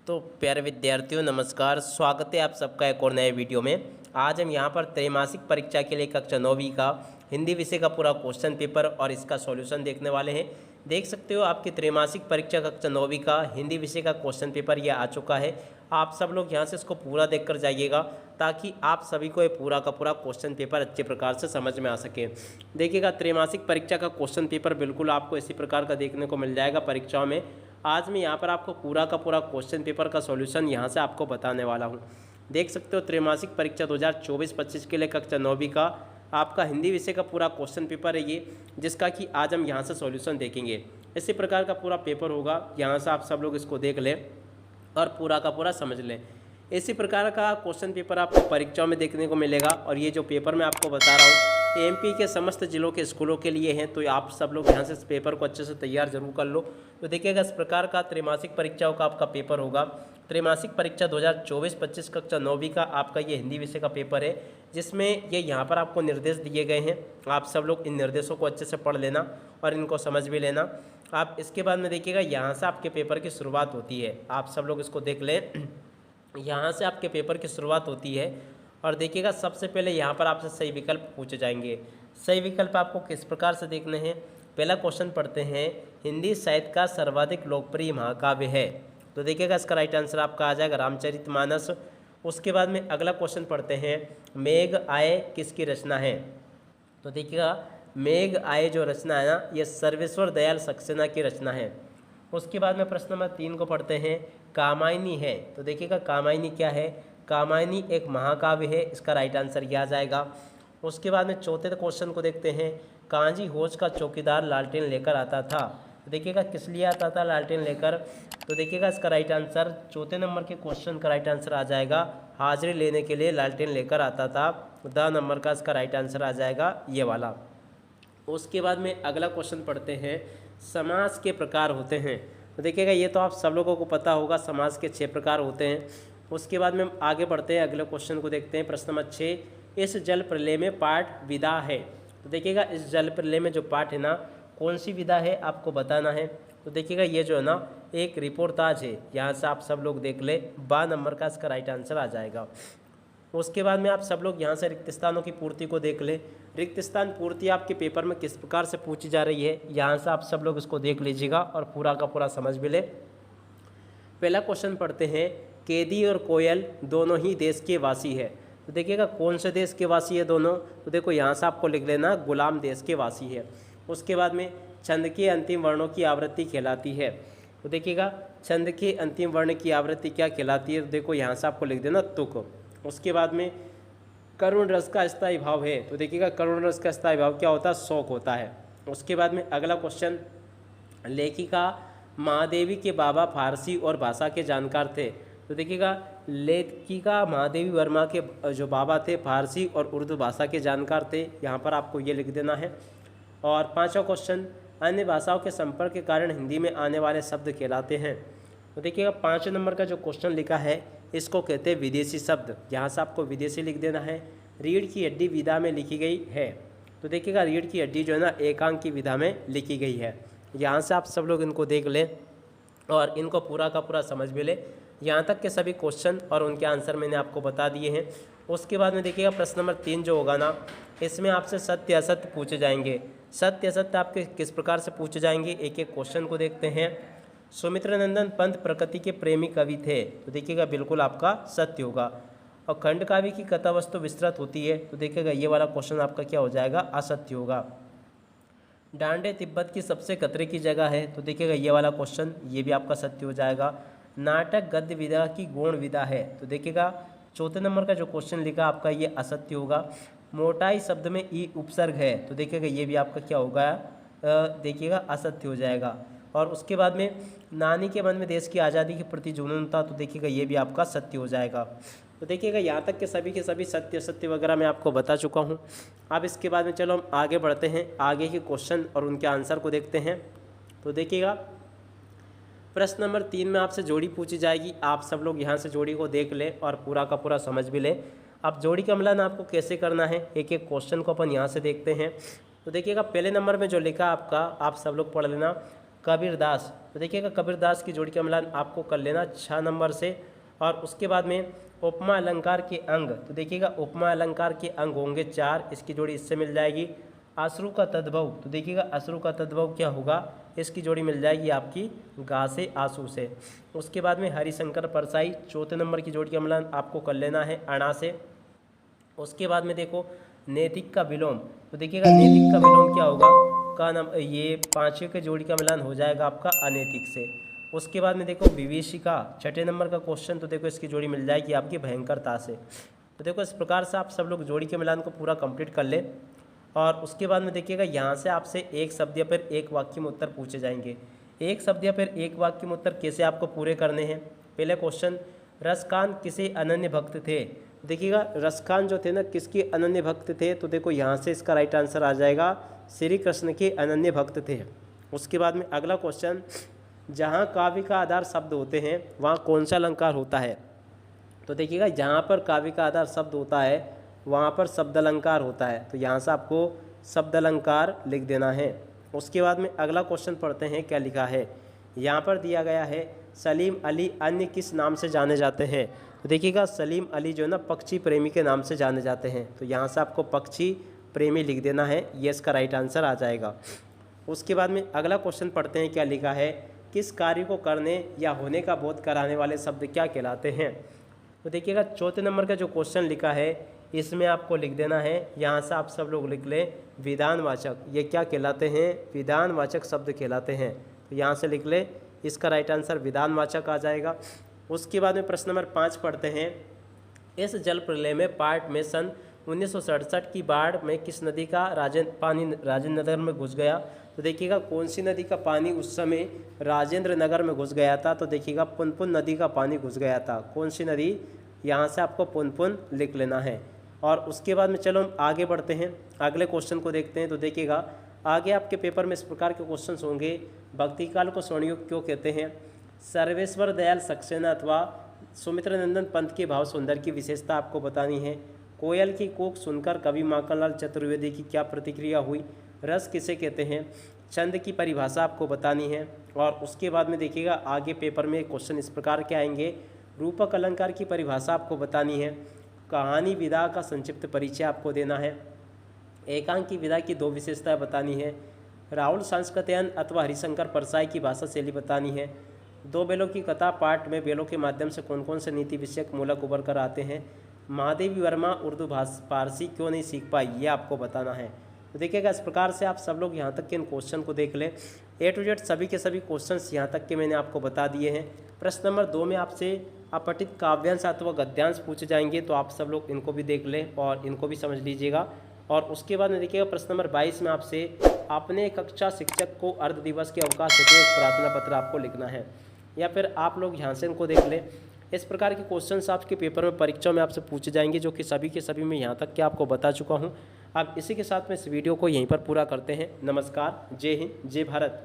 तो प्यारे विद्यार्थियों नमस्कार, स्वागत है आप सबका एक और नए वीडियो में। आज हम यहाँ पर त्रैमासिक परीक्षा के लिए कक्षा 9वीं का हिंदी विषय का पूरा क्वेश्चन पेपर और इसका सॉल्यूशन देखने वाले हैं। देख सकते हो आपकी त्रैमासिक परीक्षा कक्षा 9वीं का हिंदी विषय का क्वेश्चन पेपर ये आ चुका है। आप सब लोग यहाँ से इसको पूरा देख कर जाइएगा ताकि आप सभी को ये पूरा का पूरा क्वेश्चन पेपर अच्छे प्रकार से समझ में आ सके। देखिएगा, त्रैमासिक परीक्षा का क्वेश्चन पेपर बिल्कुल आपको इसी प्रकार का देखने को मिल जाएगा परीक्षाओं में। आज मैं यहाँ पर आपको पूरा का पूरा क्वेश्चन पेपर का सॉल्यूशन यहाँ से आपको बताने वाला हूँ। देख सकते हो त्रैमासिक परीक्षा 2024-25 के लिए कक्षा 9वीं का आपका हिंदी विषय का पूरा क्वेश्चन पेपर है ये, जिसका कि आज हम यहाँ से सॉल्यूशन देखेंगे। इसी प्रकार का पूरा पेपर होगा, यहाँ से आप सब लोग इसको देख लें और पूरा का पूरा समझ लें। इसी प्रकार का क्वेश्चन पेपर आपको परीक्षाओं में देखने को मिलेगा। और ये जो पेपर मैं आपको बता रहा हूँ एमपी के समस्त जिलों के स्कूलों के लिए हैं, तो आप सब लोग यहाँ से इस पेपर को अच्छे से तैयार जरूर कर लो। तो देखिएगा, इस प्रकार का त्रैमासिक परीक्षाओं का आपका पेपर होगा। त्रैमासिक परीक्षा 2024-25 कक्षा 9वीं का आपका ये हिंदी विषय का पेपर है, जिसमें ये यहाँ पर आपको निर्देश दिए गए हैं। आप सब लोग इन निर्देशों को अच्छे से पढ़ लेना और इनको समझ भी लेना। आप इसके बाद में देखिएगा, यहाँ से आपके पेपर की शुरुआत होती है। आप सब लोग इसको देख लें, यहाँ से आपके पेपर की शुरुआत होती है। और देखिएगा, सबसे पहले यहाँ पर आपसे सही विकल्प पूछे जाएंगे। सही विकल्प आपको किस प्रकार से देखने हैं। पहला क्वेश्चन पढ़ते हैं, हिंदी साहित्य का सर्वाधिक लोकप्रिय महाकाव्य है। तो देखिएगा, इसका राइट आंसर आपका आ जाएगा रामचरितमानस। उसके बाद में अगला क्वेश्चन पढ़ते हैं, मेघ आए किसकी रचना है। तो देखिएगा, मेघ आए जो रचना है ना, ये सर्वेश्वर दयाल सक्सेना की रचना है। उसके बाद में प्रश्न नंबर 3 को पढ़ते हैं, कामायनी है। तो देखिएगा, कामायनी क्या है। कामायनी एक महाकाव्य है, इसका राइट आंसर यह आ जाएगा। उसके बाद में चौथे क्वेश्चन को देखते हैं, कांजी होश का चौकीदार लालटेन लेकर आता था। तो देखिएगा, किस लिए आता था लालटेन लेकर। तो देखिएगा, इसका राइट आंसर चौथे नंबर के क्वेश्चन का राइट आंसर आ जाएगा, हाजिरी लेने के लिए लालटेन लेकर आता था। 10 नंबर का इसका राइट आंसर आ जाएगा ये वाला। उसके बाद में अगला क्वेश्चन पढ़ते हैं, समास के प्रकार होते हैं। तो देखिएगा, ये तो आप सब लोगों को पता होगा, समास के 6 प्रकार होते हैं। उसके बाद में आगे बढ़ते हैं, अगले क्वेश्चन को देखते हैं। प्रश्न नंबर 6, इस जल प्रलय में पाठ विधा है। तो देखिएगा, इस जल प्रलय में जो पाठ है ना, कौन सी विधा है आपको बताना है। तो देखिएगा, ये जो है ना एक रिपोर्टाज है। यहाँ से आप सब लोग देख ले, 12 नंबर का इसका राइट आंसर आ जाएगा। उसके बाद में आप सब लोग यहाँ से रिक्त स्थानों की पूर्ति को देख ले। रिक्त स्थान पूर्ति आपके पेपर में किस प्रकार से पूछी जा रही है, यहाँ से आप सब लोग इसको देख लीजिएगा और पूरा का पूरा समझ भी ले। पहला क्वेश्चन पढ़ते हैं, कैदी और कोयल दोनों ही देश के वासी है। तो देखिएगा, कौन से देश के वासी है दोनों। तो देखो, यहाँ से आपको लिख लेना, गुलाम देश के वासी है। उसके बाद में छंद के अंतिम वर्णों की आवृत्ति कहलाती है। तो देखिएगा, छंद के अंतिम वर्ण की आवृत्ति क्या कहलाती है। तो देखो, यहाँ से आपको लिख देना तुक। उसके बाद में करुण रस का स्थायी भाव है। तो देखिएगा, करुण रस का स्थायी भाव क्या होता है, शोक होता है। उसके बाद में अगला क्वेश्चन, लेखिका महादेवी के बाबा फारसी और भाषा के जानकार थे। तो देखिएगा, लेखिका महादेवी वर्मा के जो बाबा थे फारसी और उर्दू भाषा के जानकार थे। यहाँ पर आपको ये लिख देना है। और 5वां क्वेश्चन, अन्य भाषाओं के संपर्क के कारण हिंदी में आने वाले शब्द कहलाते हैं। तो देखिएगा, 5 नंबर का जो क्वेश्चन लिखा है, इसको कहते हैं विदेशी शब्द। यहाँ से आपको विदेशी लिख देना है। रीढ़ की हड्डी विधा में लिखी गई है। तो देखिएगा, रीढ़ की हड्डी जो है ना एकांक की विधा में लिखी गई है। यहाँ से आप सब लोग इनको देख लें और इनको पूरा का पूरा समझ भी ले। यहाँ तक के सभी क्वेश्चन और उनके आंसर मैंने आपको बता दिए हैं। उसके बाद में देखिएगा, प्रश्न नंबर 3 जो होगा ना, इसमें आपसे सत्य असत्य पूछे जाएंगे। सत्य असत्य आपके किस प्रकार से पूछे जाएंगे, एक एक क्वेश्चन को देखते हैं। सुमित्रानंदन पंत प्रकृति के प्रेमी कवि थे। तो देखिएगा, बिल्कुल आपका सत्य होगा। और खंड काव्य की कथा वस्तु विस्तृत होती है। तो देखिएगा, ये वाला क्वेश्चन आपका क्या हो जाएगा, असत्य होगा। डांडे तिब्बत की सबसे खतरे की जगह है। तो देखिएगा, ये वाला क्वेश्चन ये भी आपका सत्य हो जाएगा। नाटक गद्य विधा की गौण विधा है। तो देखिएगा, चौथे नंबर का जो क्वेश्चन लिखा आपका ये असत्य होगा। मोटाई शब्द में ई उपसर्ग है। तो देखिएगा, ये भी आपका क्या होगा, देखिएगा असत्य हो जाएगा। और उसके बाद में नानी के मन में देश की आज़ादी के प्रति जुनून था। तो देखिएगा, ये भी आपका सत्य हो जाएगा। तो देखिएगा, यहाँ तक के सभी सत्य असत्य वगैरह मैं आपको बता चुका हूँ। अब इसके बाद में चलो हम आगे बढ़ते हैं, आगे के क्वेश्चन और उनके आंसर को देखते हैं। तो देखिएगा, प्रश्न नंबर 3 में आपसे जोड़ी पूछी जाएगी। आप सब लोग यहाँ से जोड़ी को देख लें और पूरा का पूरा समझ भी लें। अब जोड़ी का मिलान आपको कैसे करना है, एक एक क्वेश्चन को अपन यहाँ से देखते हैं। तो देखिएगा, पहले नंबर में जो लिखा आपका, आप सब लोग पढ़ लेना, कबीरदास, तो देखिएगा कबीरदास की जोड़ी का मिलान आपको कर लेना 6 नंबर से। और उसके बाद में उपमा अलंकार के अंग, तो देखिएगा उपमा अलंकार के अंग होंगे 4, इसकी जोड़ी इससे मिल जाएगी। अश्रु का तद्भव, तो देखिएगा अश्रु का तद्भव क्या होगा, इसकी जोड़ी मिल जाएगी आपकी गा से आंसू से। उसके बाद में हरिशंकर परसाई, चौथे नंबर की जोड़ी का मिलान आपको कर लेना है अणा से। उसके बाद में देखो नैतिक का विलोम, तो देखिएगा नैतिक का विलोम क्या होगा, का नाम ये 5वें के जोड़ी का मिलान हो जाएगा आपका अनैतिक से। उसके बाद में देखो विभीषिका, 6ठे नंबर का क्वेश्चन, तो देखो इसकी जोड़ी मिल जाएगी आपकी भयंकरता से। तो देखो इस प्रकार से आप सब लोग जोड़ी के मिलान को पूरा कंप्लीट कर ले। और उसके बाद में देखिएगा यहाँ से आपसे एक शब्द या फिर एक वाक्य में उत्तर पूछे जाएंगे। एक शब्द या फिर एक वाक्य में उत्तर कैसे आपको पूरे करने हैं। पहले क्वेश्चन, रसखान किसे अनन्य भक्त थे, देखिएगा रसखान जो थे ना किसके अनन्य भक्त थे, तो देखो यहाँ से इसका राइट आंसर आ जाएगा श्री कृष्ण के अनन्य भक्त थे। उसके बाद में अगला क्वेश्चन, जहाँ काव्य का आधार शब्द होते हैं वहाँ कौन सा अलंकार होता है, तो देखिएगा जहाँ पर काव्य का आधार शब्द होता है वहाँ पर शब्द अलंकार होता है, तो यहाँ से आपको शब्द अलंकार लिख देना है। उसके बाद में अगला क्वेश्चन पढ़ते हैं क्या लिखा है। यहाँ पर दिया गया है सलीम अली अन्य किस नाम से जाने जाते हैं, तो देखिएगा सलीम अली जो है ना पक्षी प्रेमी के नाम से जाने जाते हैं, तो यहाँ से आपको पक्षी प्रेमी लिख देना है, ये इसका राइट आंसर आ जाएगा। उसके बाद में अगला क्वेश्चन पढ़ते हैं क्या लिखा है, किस कार्य को करने या होने का बोध कराने वाले शब्द क्या कहलाते हैं, तो देखिएगा चौथे नंबर का जो क्वेश्चन लिखा है इसमें आपको लिख देना है, यहाँ से आप सब लोग लिख लें विधानवाचक, ये क्या कहलाते हैं, विधानवाचक शब्द कहलाते हैं, तो यहाँ से लिख ले, इसका राइट आंसर विधानवाचक आ जाएगा। उसके बाद में प्रश्न नंबर 5 पढ़ते हैं, इस जल प्रलय में पार्ट में सन 1967 की बाढ़ में किस नदी का पानी राजेंद्र नगर में घुस गया, तो देखिएगा कौन सी नदी का पानी उस समय राजेंद्र नगर में घुस गया था, तो देखिएगा पुनपुन नदी का पानी घुस गया था। कौन सी नदी, यहाँ से आपको पुनपुन लिख लेना है। और उसके बाद में चलो हम आगे बढ़ते हैं, अगले क्वेश्चन को देखते हैं। तो देखिएगा आगे आपके पेपर में इस प्रकार के क्वेश्चंस होंगे, भक्ति काल को स्वर्णयुग क्यों कहते हैं, सर्वेश्वर दयाल सक्सेना अथवा सुमित्र नंदन पंत के भाव सुंदर की विशेषता आपको बतानी है, कोयल की कूक सुनकर कवि माखनलाल चतुर्वेदी की क्या प्रतिक्रिया हुई, रस किसे कहते हैं, छंद की परिभाषा आपको बतानी है। और उसके बाद में देखिएगा आगे पेपर में क्वेश्चन इस प्रकार के आएंगे, रूपक अलंकार की परिभाषा आपको बतानी है, कहानी विधा का संक्षिप्त परिचय आपको देना है, एकांक की विधा की 2 विशेषताएं बतानी है, राहुल सांस्कृत्यायन अथवा हरिशंकर परसाई की भाषा शैली बतानी है, 2 बेलों की कथा पाठ में बेलों के माध्यम से कौन कौन से नीति विषयक मूलक उभर कर आते हैं, महादेवी वर्मा उर्दू फारसी क्यों नहीं सीख पाई, ये आपको बताना है। तो देखिएगा इस प्रकार से आप सब लोग यहाँ तक के इन क्वेश्चन को देख लें, A to Z सभी के सभी क्वेश्चंस यहाँ तक के मैंने आपको बता दिए हैं। प्रश्न नंबर 2 में आपसे अपठित काव्यांश अथवा गद्यांश पूछे जाएंगे, तो आप सब लोग इनको भी देख लें और इनको भी समझ लीजिएगा। और उसके बाद में देखिएगा प्रश्न नंबर 22 में आपसे अपने कक्षा शिक्षक को अर्ध दिवस के अवकाश हेतु एक प्रार्थना पत्र आपको लिखना है, या फिर आप लोग यहाँ से इनको देख लें। इस प्रकार के क्वेश्चंस आपके पेपर में परीक्षा में आपसे पूछे जाएंगे, जो कि सभी के सभी मैं यहाँ तक के आपको बता चुका हूँ। अब इसी के साथ में इस वीडियो को यहीं पर पूरा करते हैं। नमस्कार, जय हिंद, जय भारत।